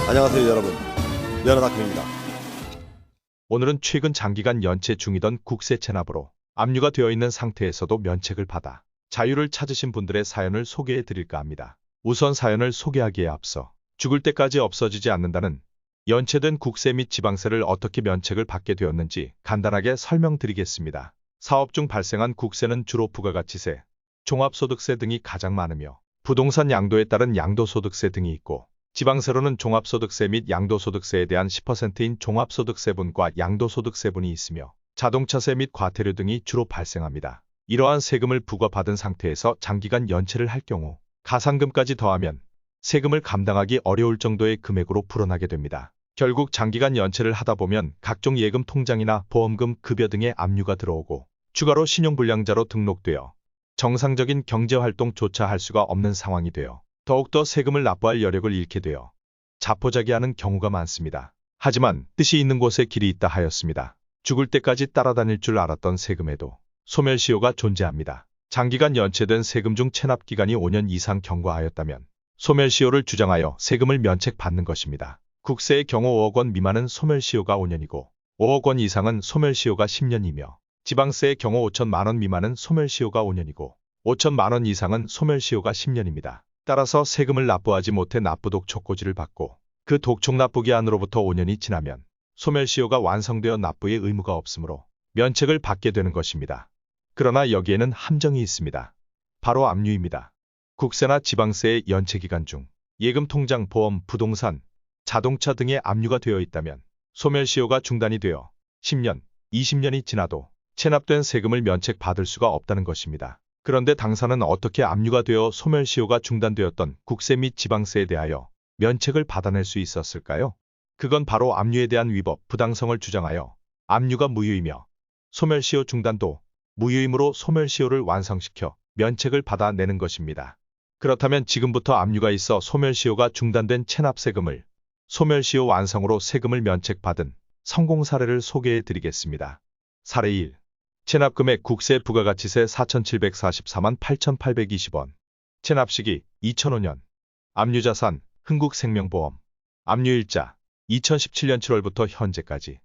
안녕하세요 여러분, 연어다크입니다. 오늘은 최근 장기간 연체 중이던 국세 체납으로 압류가 되어 있는 상태에서도 면책을 받아 자유를 찾으신 분들의 사연을 소개해 드릴까 합니다. 우선 사연을 소개하기에 앞서 죽을 때까지 없어지지 않는다는 연체된 국세 및 지방세를 어떻게 면책을 받게 되었는지 간단하게 설명드리겠습니다. 사업 중 발생한 국세는 주로 부가가치세, 종합소득세 등이 가장 많으며 부동산 양도에 따른 양도소득세 등이 있고 지방세로는 종합소득세 및 양도소득세에 대한 10%인 종합소득세분과 양도소득세분이 있으며 자동차세 및 과태료 등이 주로 발생합니다. 이러한 세금을 부과받은 상태에서 장기간 연체를 할 경우 가산금까지 더하면 세금을 감당하기 어려울 정도의 금액으로 불어나게 됩니다. 결국 장기간 연체를 하다 보면 각종 예금 통장이나 보험금, 급여 등의 압류가 들어오고 추가로 신용불량자로 등록되어 정상적인 경제활동조차 할 수가 없는 상황이 되어 더욱더 세금을 납부할 여력을 잃게 되어 자포자기하는 경우가 많습니다. 하지만 뜻이 있는 곳에 길이 있다 하였습니다. 죽을 때까지 따라다닐 줄 알았던 세금에도 소멸시효가 존재합니다. 장기간 연체된 세금 중 체납기간이 5년 이상 경과하였다면 소멸시효를 주장하여 세금을 면책받는 것입니다. 국세의 경우 5억 원 미만은 소멸시효가 5년이고 5억 원 이상은 소멸시효가 10년이며 지방세의 경우 5천만 원 미만은 소멸시효가 5년이고 5천만 원 이상은 소멸시효가 10년입니다. 따라서 세금을 납부하지 못해 납부독 촉고지를 받고 그 독촉 납부기한으로부터 5년이 지나면 소멸시효가 완성되어 납부의 의무가 없으므로 면책을 받게 되는 것입니다. 그러나 여기에는 함정이 있습니다. 바로 압류입니다. 국세나 지방세의 연체기간 중 예금 통장, 보험, 부동산, 자동차 등의 압류가 되어 있다면 소멸시효가 중단이 되어 10년, 20년이 지나도 체납된 세금을 면책받을 수가 없다는 것입니다. 그런데 당사는 어떻게 압류가 되어 소멸시효가 중단되었던 국세 및 지방세에 대하여 면책을 받아낼 수 있었을까요? 그건 바로 압류에 대한 위법, 부당성을 주장하여 압류가 무효이며 소멸시효 중단도 무효이므로 소멸시효를 완성시켜 면책을 받아내는 것입니다. 그렇다면 지금부터 압류가 있어 소멸시효가 중단된 체납세금을 소멸시효 완성으로 세금을 면책받은 성공 사례를 소개해 드리겠습니다. 사례 1. 체납금액 국세 부가가치세 4,744만 8,820원. 체납시기 2005년. 압류자산 흥국생명보험. 압류일자 2017년 7월부터 현재까지.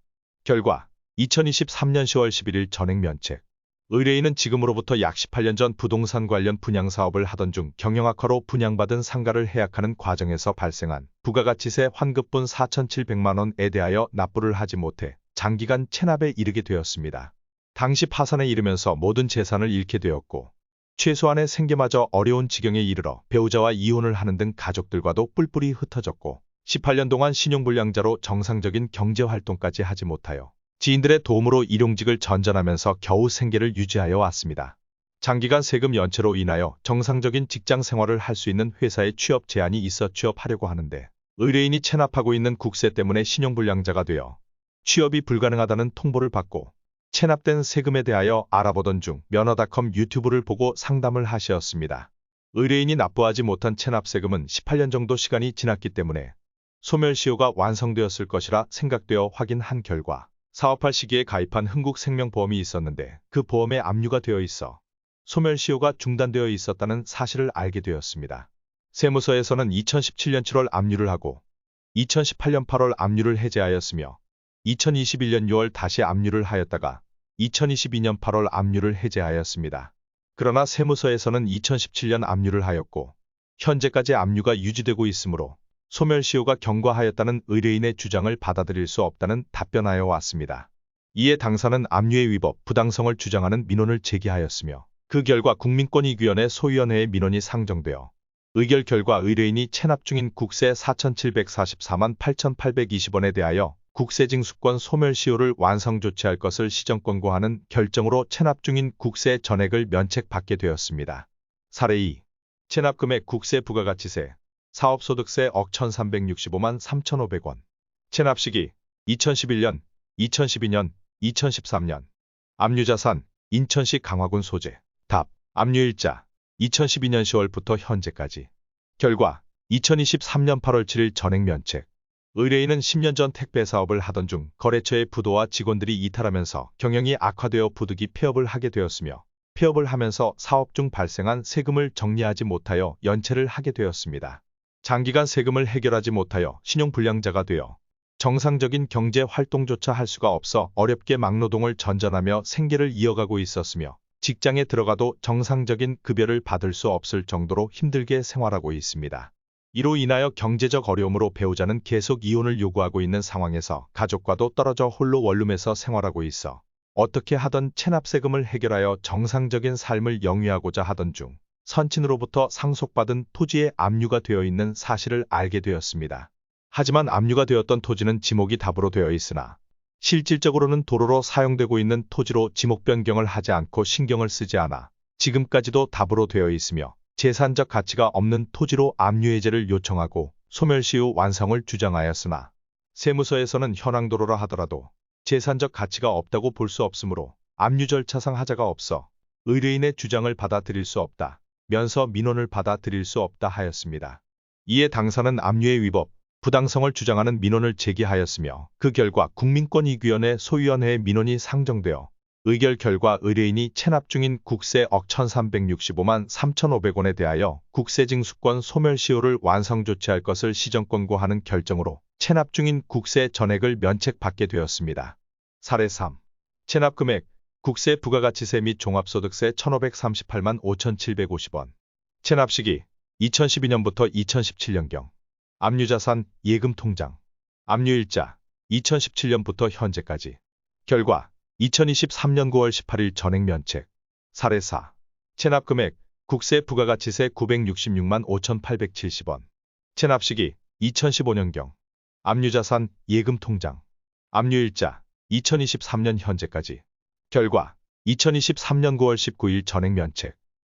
결과 2023년 10월 11일 전액면책. 의뢰인은 지금으로부터 약 18년 전 부동산 관련 분양사업을 하던 중 경영악화로 분양받은 상가를 해약하는 과정에서 발생한 부가가치세 환급분 4,700만 원에 대하여 납부를 하지 못해 장기간 체납에 이르게 되었습니다. 당시 파산에 이르면서 모든 재산을 잃게 되었고 최소한의 생계마저 어려운 지경에 이르러 배우자와 이혼을 하는 등 가족들과도 뿔뿔이 흩어졌고 18년 동안 신용불량자로 정상적인 경제활동까지 하지 못하여 지인들의 도움으로 일용직을 전전하면서 겨우 생계를 유지하여 왔습니다. 장기간 세금 연체로 인하여 정상적인 직장 생활을 할 수 있는 회사에 취업 제한이 있어 취업하려고 하는데 의뢰인이 체납하고 있는 국세 때문에 신용불량자가 되어 취업이 불가능하다는 통보를 받고 체납된 세금에 대하여 알아보던 중 면허닷컴 유튜브를 보고 상담을 하셨습니다. 의뢰인이 납부하지 못한 체납세금은 18년 정도 시간이 지났기 때문에 소멸시효가 완성되었을 것이라 생각되어 확인한 결과 사업할 시기에 가입한 흥국생명보험이 있었는데 그 보험에 압류가 되어 있어 소멸시효가 중단되어 있었다는 사실을 알게 되었습니다. 세무서에서는 2017년 7월 압류를 하고 2018년 8월 압류를 해제하였으며 2021년 6월 다시 압류를 하였다가 2022년 8월 압류를 해제하였습니다. 그러나 세무서에서는 2017년 압류를 하였고 현재까지 압류가 유지되고 있으므로 소멸시효가 경과하였다는 의뢰인의 주장을 받아들일 수 없다는 답변하여 왔습니다. 이에 당사는 압류의 위법, 부당성을 주장하는 민원을 제기하였으며 그 결과 국민권익위원회 소위원회의 민원이 상정되어 의결 결과 의뢰인이 체납 중인 국세 4,744만 8,820원에 대하여 국세징수권 소멸시효를 완성 조치할 것을 시정 권고하는 결정으로 체납 중인 국세 전액을 면책받게 되었습니다. 사례 2. 체납금액 국세 부가가치세 사업소득세 억 1,365만 3,500원. 체납시기 2011년, 2012년, 2013년. 압류자산 인천시 강화군 소재. 답. 압류일자 2012년 10월부터 현재까지. 결과 2023년 8월 7일 전액면책. 의뢰인은 10년 전 택배 사업을 하던 중 거래처의 부도와 직원들이 이탈하면서 경영이 악화되어 부득이 폐업을 하게 되었으며 폐업을 하면서 사업 중 발생한 세금을 정리하지 못하여 연체를 하게 되었습니다. 장기간 세금을 해결하지 못하여 신용불량자가 되어 정상적인 경제 활동조차 할 수가 없어 어렵게 막노동을 전전하며 생계를 이어가고 있었으며 직장에 들어가도 정상적인 급여를 받을 수 없을 정도로 힘들게 생활하고 있습니다. 이로 인하여 경제적 어려움으로 배우자는 계속 이혼을 요구하고 있는 상황에서 가족과도 떨어져 홀로 원룸에서 생활하고 있어 어떻게 하던 체납세금을 해결하여 정상적인 삶을 영위하고자 하던 중 선친으로부터 상속받은 토지에 압류가 되어 있는 사실을 알게 되었습니다. 하지만 압류가 되었던 토지는 지목이 답으로 되어 있으나 실질적으로는 도로로 사용되고 있는 토지로 지목 변경을 하지 않고 신경을 쓰지 않아 지금까지도 답으로 되어 있으며 재산적 가치가 없는 토지로 압류해제를 요청하고 소멸시 후 완성을 주장하였으나 세무서에서는 현황도로라 하더라도 재산적 가치가 없다고 볼 수 없으므로 압류 절차상 하자가 없어 의뢰인의 주장을 받아들일 수 없다 면서 민원을 받아들일 수 없다 하였습니다. 이에 당사는 압류의 위법, 부당성을 주장하는 민원을 제기하였으며 그 결과 국민권익위원회 소위원회의 민원이 상정되어 의결 결과 의뢰인이 체납 중인 국세 억 1365만 3,500원에 대하여 국세징수권 소멸시효를 완성 조치할 것을 시정권고하는 결정으로 체납 중인 국세 전액을 면책받게 되었습니다. 사례 3. 체납금액 국세 부가가치세 및 종합소득세 1,538만 5,750원. 체납시기 2012년부터 2017년경. 압류자산 예금통장. 압류일자 2017년부터 현재까지. 결과 2023년 9월 18일 전액 면책. 사례 4. 체납금액 국세 부가가치세 966만 5,870원. 체납시기 2015년경. 압류자산 예금통장. 압류일자 2023년 현재까지. 결과 2023년 9월 19일 전액 면책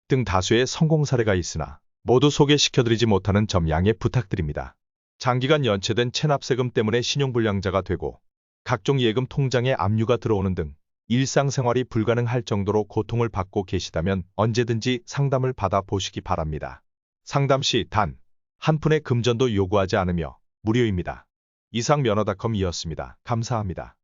등 다수의 성공 사례가 있으나 모두 소개시켜드리지 못하는 점 양해 부탁드립니다. 장기간 연체된 체납세금 때문에 신용불량자가 되고 각종 예금 통장에 압류가 들어오는 등 일상생활이 불가능할 정도로 고통을 받고 계시다면 언제든지 상담을 받아보시기 바랍니다. 상담 시 단 한 푼의 금전도 요구하지 않으며 무료입니다. 이상 면허닷컴이었습니다. 감사합니다.